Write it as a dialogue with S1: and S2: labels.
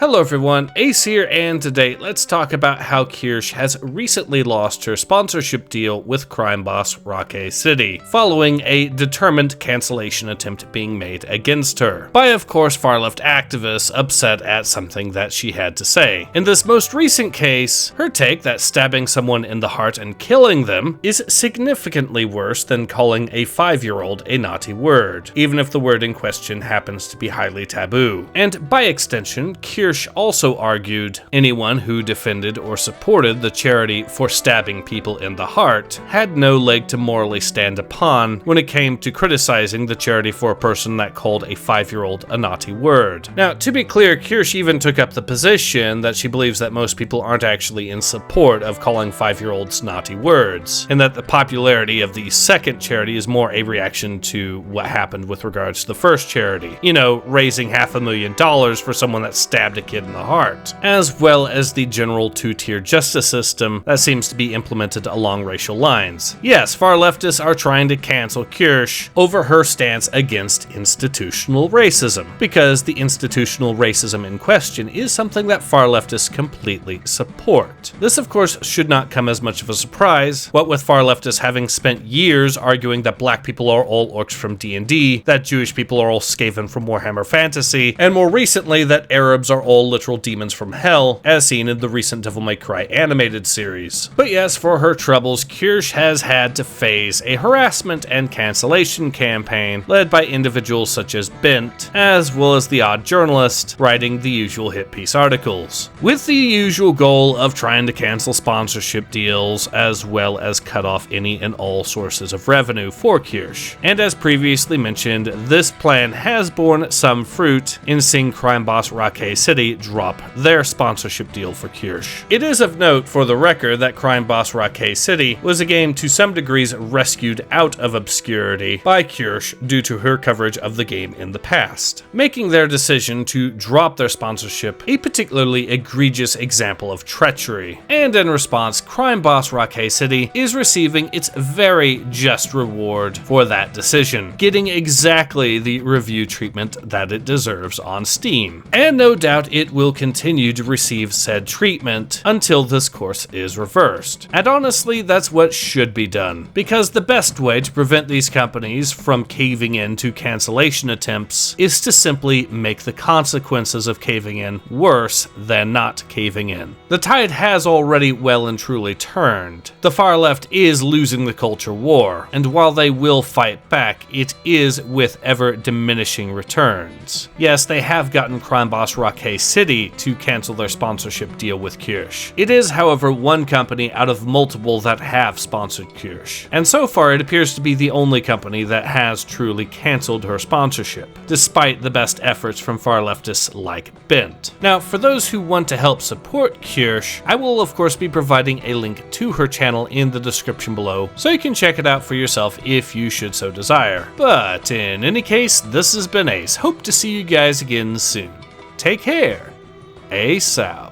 S1: Hello everyone, Ace here, and today let's talk about how Kirche has recently lost her sponsorship deal with crime boss Rockay City, following a determined cancellation attempt being made against her, by of course far-left activists upset at something that she had to say. In this most recent case, her take that stabbing someone in the heart and killing them is significantly worse than calling a 5-year-old a naughty word, even if the word in question happens to be highly taboo. And by extension, Kirche also argued anyone who defended or supported the charity for stabbing people in the heart had no leg to morally stand upon when it came to criticizing the charity for a person that called a 5-year-old a naughty word. Now, to be clear, Kirche even took up the position that she believes that most people aren't actually in support of calling 5-year-olds naughty words, and that the popularity of the second charity is more a reaction to what happened with regards to the first charity. You know, raising $500,000 for someone that stabbed a kid in the heart, as well as the general two-tier justice system that seems to be implemented along racial lines. Yes, far leftists are trying to cancel Kirche over her stance against institutional racism, because the institutional racism in question is something that far leftists completely support. This of course should not come as much of a surprise, what with far leftists having spent years arguing that black people are all orcs from D&D, that Jewish people are all Skaven from Warhammer Fantasy, and more recently that Arabs are all literal demons from hell, as seen in the recent Devil May Cry animated series. But yes, for her troubles, Kirche has had to face a harassment and cancellation campaign led by individuals such as Bent, as well as the odd journalist writing the usual hit piece articles, with the usual goal of trying to cancel sponsorship deals as well as cut off any and all sources of revenue for Kirche. And as previously mentioned, this plan has borne some fruit in seeing crime boss Rockay City drop their sponsorship deal for Kirche. It is of note, for the record, that crime boss Rockay City was a game to some degrees rescued out of obscurity by Kirche due to her coverage of the game in the past, making their decision to drop their sponsorship a particularly egregious example of treachery. And in response, crime boss Rockay City is receiving its very just reward for that decision, getting exactly the review treatment that it deserves on Steam. And no doubt it will continue to receive said treatment until this course is reversed. And honestly, that's what should be done, because the best way to prevent these companies from caving in to cancellation attempts is to simply make the consequences of caving in worse than not caving in. The tide has already well and truly turned. The far left is losing the culture war, and while they will fight back, it is with ever diminishing returns. Yes, they have gotten crime boss Rockay City to cancel their sponsorship deal with Kirche. It is, however, one company out of multiple that have sponsored Kirche, and so far it appears to be the only company that has truly cancelled her sponsorship, despite the best efforts from far leftists like Bent. Now, for those who want to help support Kirche, I will of course be providing a link to her channel in the description below, so you can check it out for yourself if you should so desire. But in any case, this has been Ace. Hope to see you guys again soon. Take care. Ace out.